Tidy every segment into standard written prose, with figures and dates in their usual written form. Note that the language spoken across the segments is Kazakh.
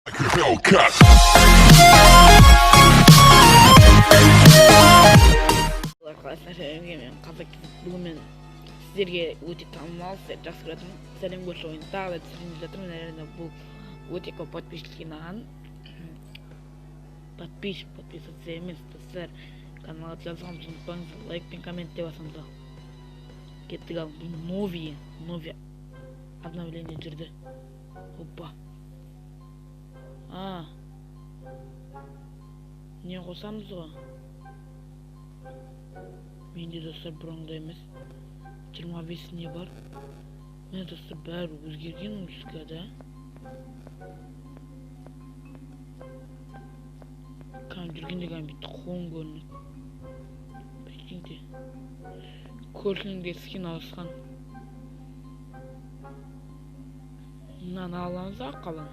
Hellcat. Arkadaşlar Kazak bugün sizlerge өте танымал жақсы көретін сәлем көрші ойын тағы да түсіріп жатырмын. Наверное, бұл өте көп подписчик жинаған. Подписываться емес, достар. Каналға жазғанымды ұмытпаңыздар, лайк пен комментте басыңыздар. Кеттік ал, бұл новый обновление жүрді. Опа. Не қосамыз ғой? Менде достар бұрынғыдай емес. 25 не бар? Мен достар бәрі өзгерген музыка, да? Kan жүргенде бітті қолын көрінеді. Прикиньте. Көршінің скин ауысқан. Мынаны аламыз ақ қалан.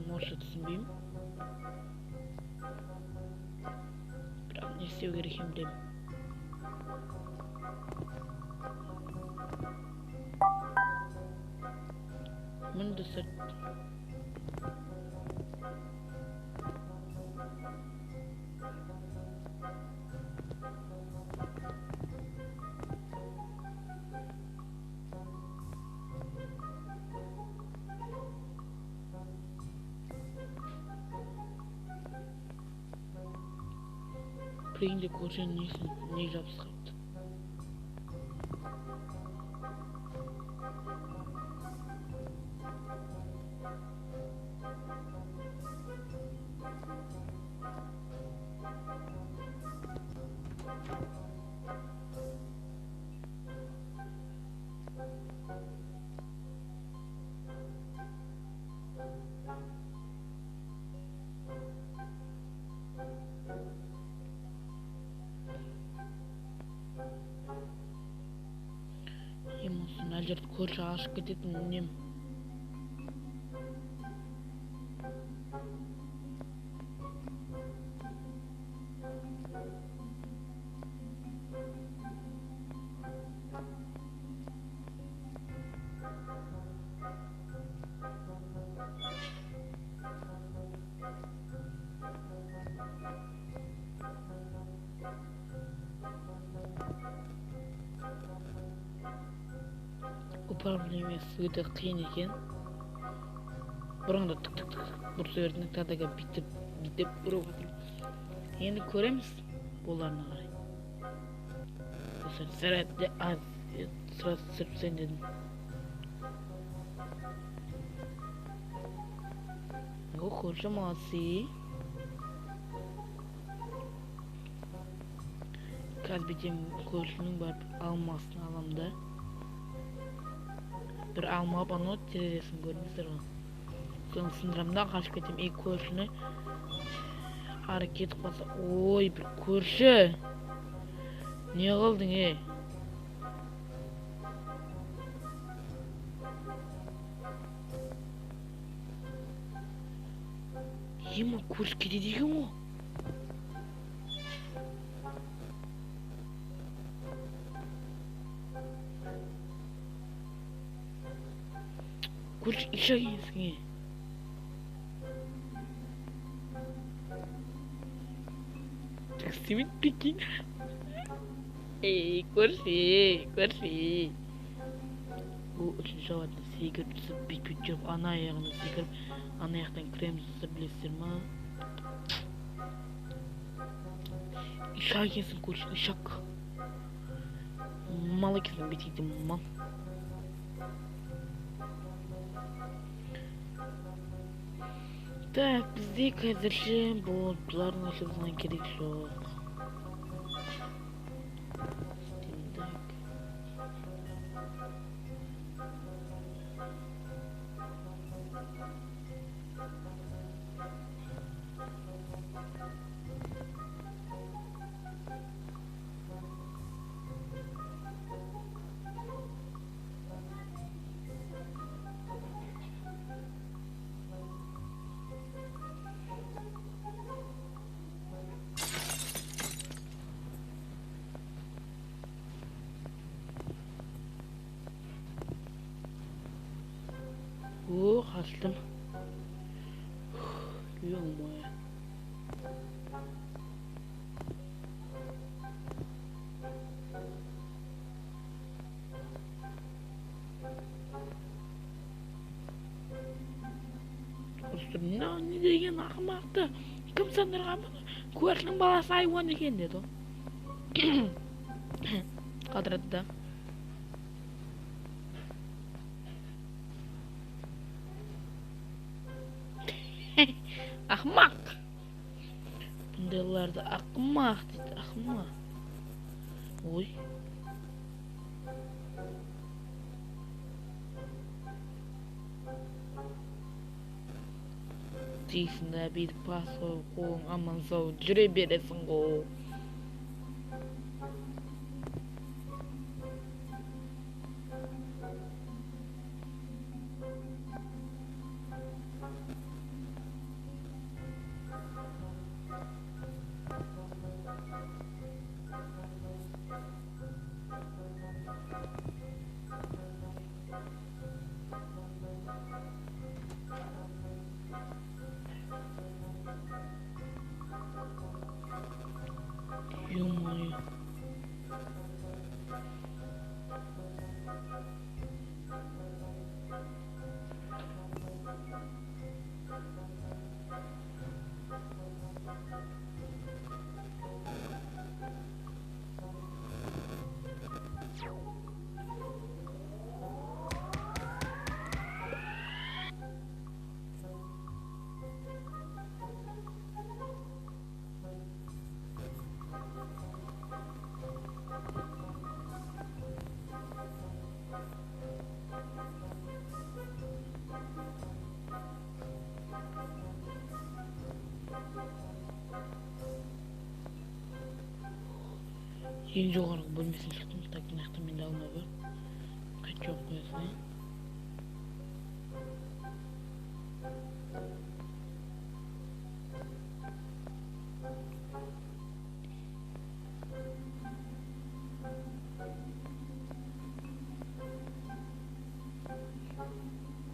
Может түсінбеймін. Бірақ не істеу керек екенін білемін. Мында сәт. Прийде кожен не жабысқапты. Емосын әлдерді көрші ашып кететін нем. Проблемасы өте қиын екен. Бұрында түк бұрса өртінің тадаға бітіп ұрып отыр. Енді көреміз оларына қарай. Сәретте аз сұрасы түсіріпсен дедім. Көрші молодцы. Қазір бетем көршінің барып алмасын аламда. Bir alma bana teröristsin görmüşler o. Sonra sındıramda kaçıp kettim. Көршіні hareket basa. Oy bir көрші. Ne kıldın Ема көрші кетеді екен о. Көрші іш агенсің Таксимет прикинь. Көрші. Бұл үшін жауатын секіріп түсіп бет-бет жүріп, ана аяғына секіріп, ана аяқтан кіреміз ұстап білесіздер ма? Іш агенсің көрші, ішак. Мал екенсің бетейді мал. Так, бізде қазірше бұлардың ашылған керек жоқ. Monster ne деген ақымақты кім сындырған бұны? Көршінің баласы айуан екен деді. Қадырды да. Ақымақ. Бұндайларды ақымақ дейді, ақымақ. Ой. Дейсің да бүйтіп басып қолың аман сау жүре бересің ғой. Ё-моё. Ең жоғарғы бөлмесін шықтым. Так, мынаяқта менде алма бар. Қайтып жоқ қоясың,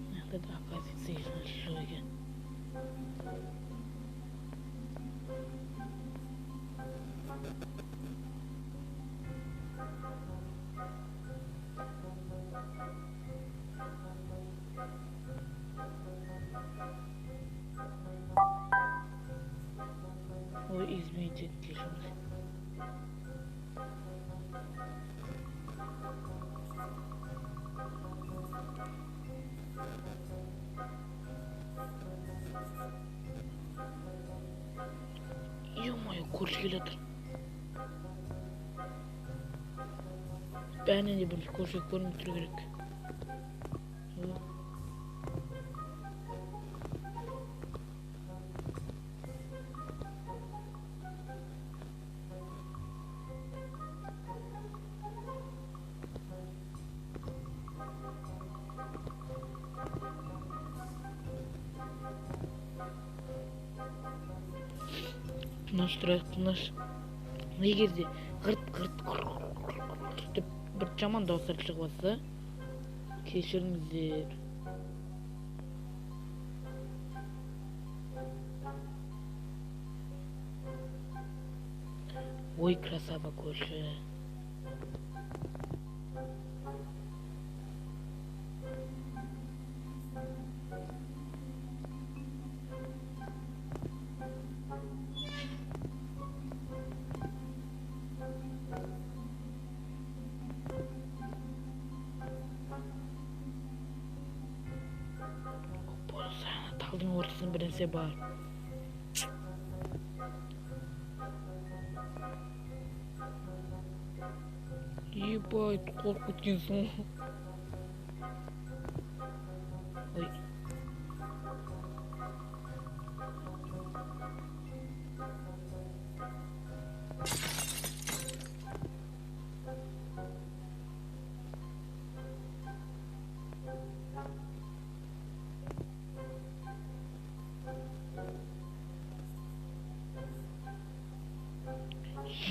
мынаяқта да оказывается жоқ екен. Ой, извините, тишина. Ё-моё, көрші келе жатыр. Бәрінен де бірінші көрші көрініп тұру керек. Тыныш тұрайық, тыныш. Егер де ғырт деп бір жаман дауыстар шығып жатса, кешіріңіздер. Ой, красава көрші. Талдың ортасында бір нәрсе бар. Ебать, қорқып кеткенсің. Ой.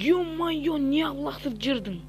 Ё-моё, не лақтырып жібердің.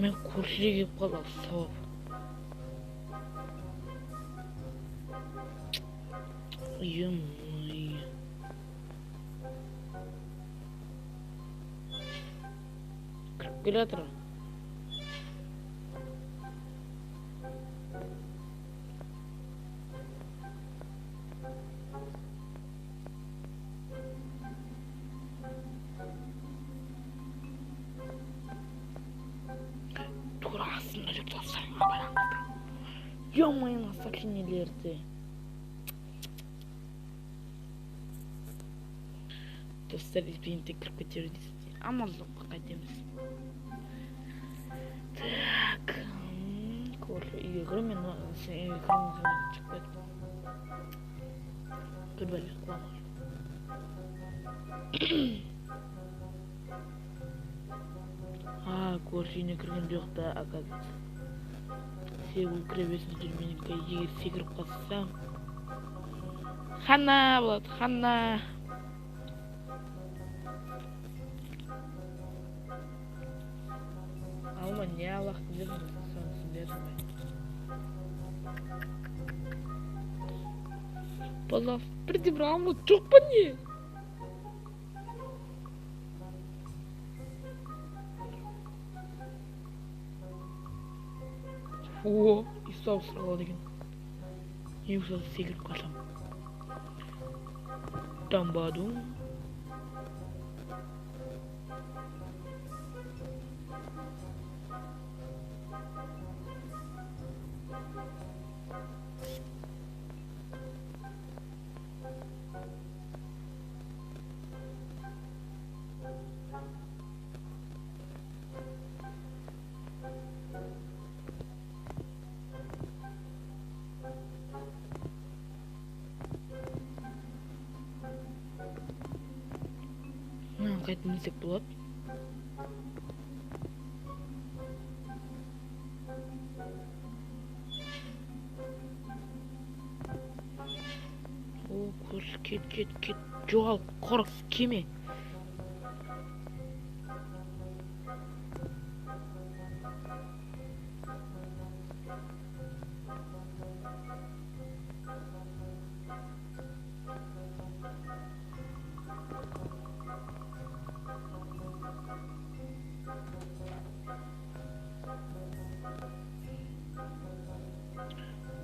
мен көршіге келіп қалды, сауап. Ё-моё. Кіріп келе жатыр. Турасында жүріп тастарыңа байланысты. Ё-моё, сообщениелерді. Достар, извините, кіріп кетер дейсіз. Амандыққа қайтеміз. Так. Көрші үйге кіру, мен сен үйге кірмейсің, шығып кеттім. Көрбәлі, құлама. Көрші үйіне кірген жоқ та, оказывается. Сегіз кіребесін жүр, менің егер секіріп қалсам. Хана болады, хана. Алма, не Аллахтың бердің, сонысын бердің бай. Пожалуйста, бірде бір алма жоқ па не? О, и соус сұралады екен. Не болса секіріп қалсам. Тамбадум. Қайтып мінсек болады. О, көрші, кет. Жоғал, қорық, кеме.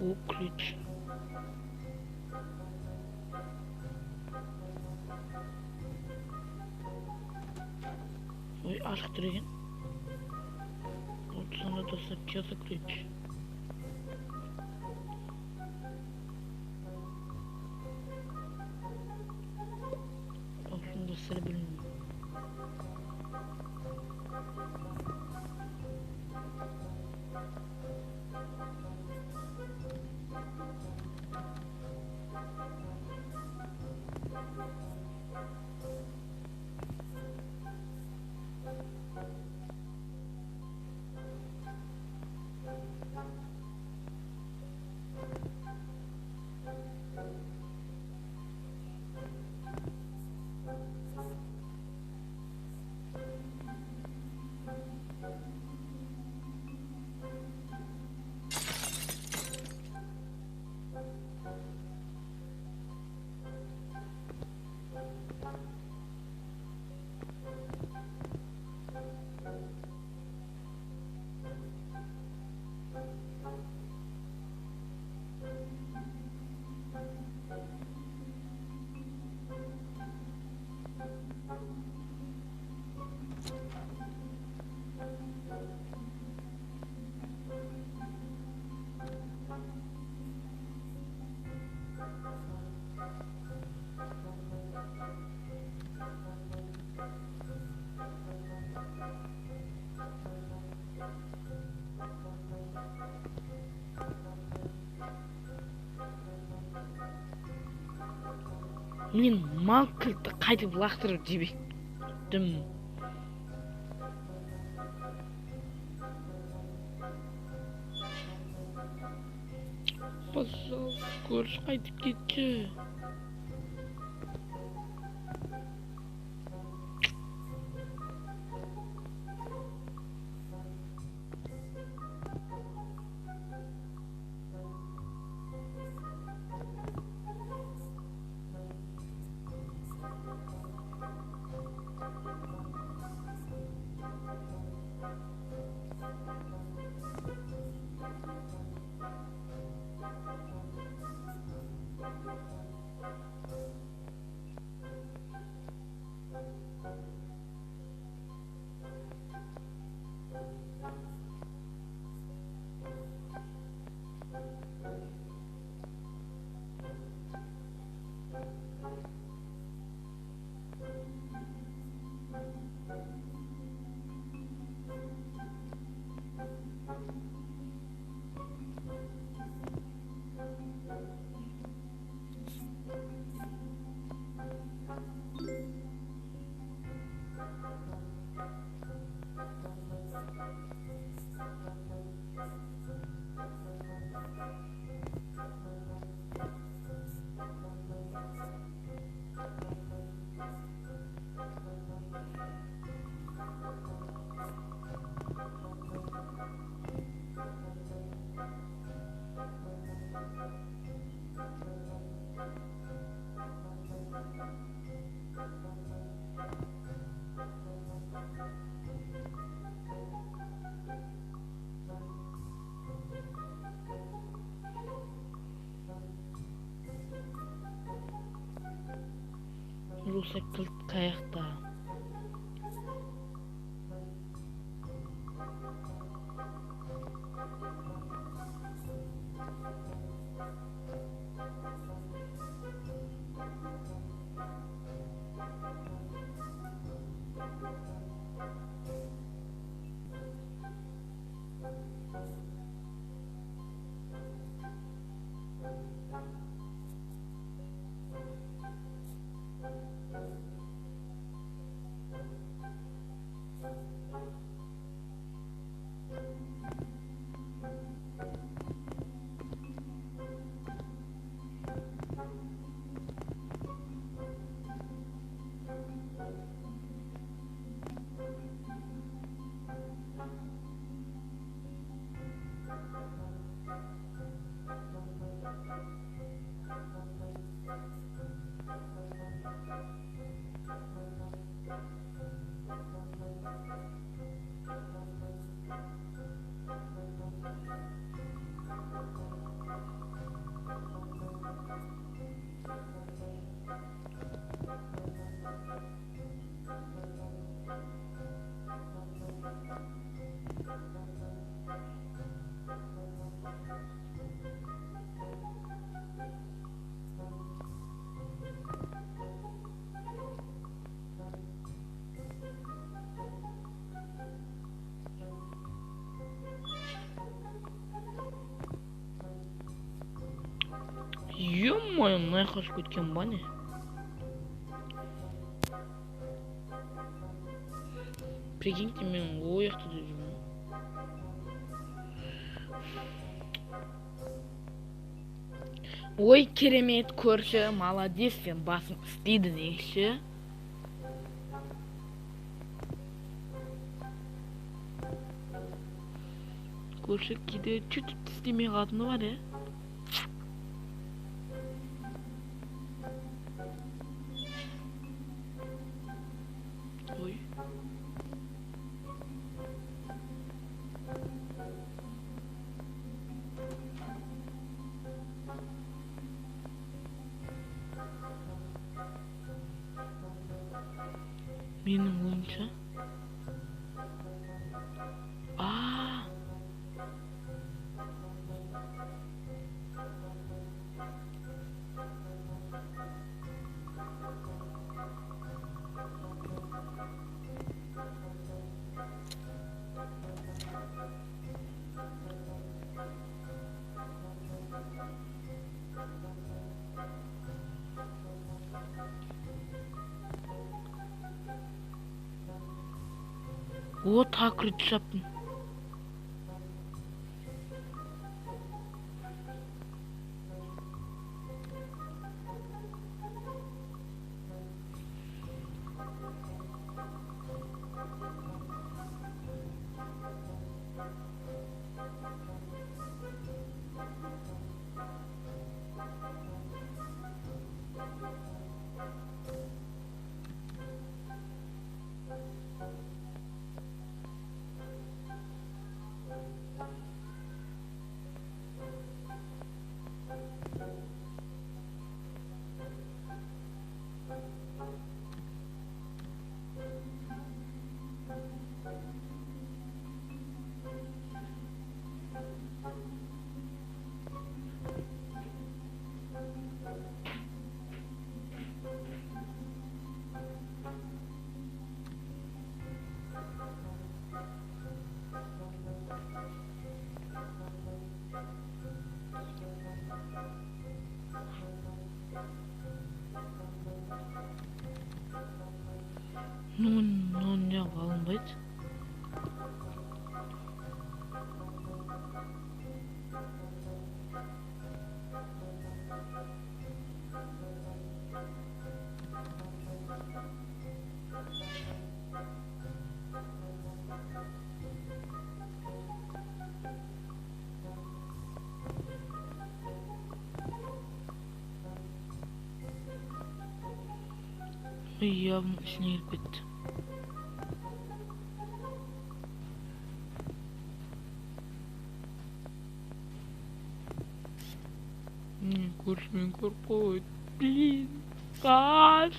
О, ключ. Ой, ашық тұр екен. Вот сонда достар, что за ключ? Olsun dostlar, bilmiyorum. Мен мал кілтті қайтып лақтырып жібектім. Пожалуйста, көрші қайтып кетші. Русак кілт қаяқта. Ё-моё, мына жаққа ұшып кеткен ба не? Прикиньте, мен о жақта деп жүрмін. Ой, керемет көрші, молодец, сен басың істейді неші? Көрші кейде чүтіп істемей қатыны бар, е? Ой. Менің ойымша. О, такыр жаптым. Явно ішіне кіріп кетті. Көршімен көріп қойды. Блин, қаш.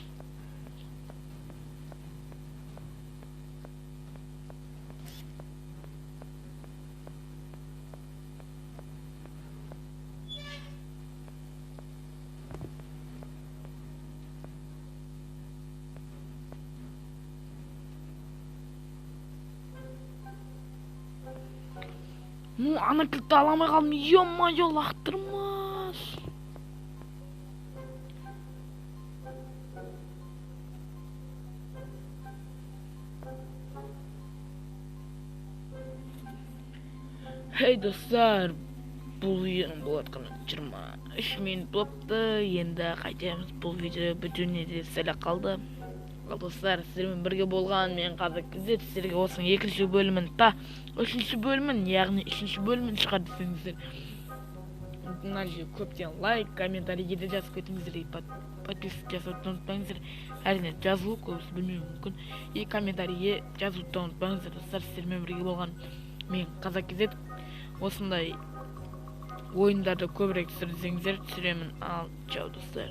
Ну, ана кілтті аламай қалдым. Ё-моё, лақтырмас. Хей достар, бұл видеоның болатқаны 23 минут болыпты. Енді қайтеміз. Бұл видео бүтініне де сәл қалды. Ал достар, сіздермен бірге болған мен қазір сіздерге осының екінші бөлімін үшінші бөлімін, яғни үшінші бөлімін шығар десеңіздер. Мына жерге көптен лайк, комментарий де жазып кетіңіздер, подписка жасауды ұмытпаңыздар. Әрине жазылу көбісі білмеуі мүмкін. И комментарийге жазуды ұмытпаңыздар достар, сіздермен бірге болған мен Казак-KZ. Осындай ойындарды көбірек түсірсеңіздер түсіремін. Ал чао достар.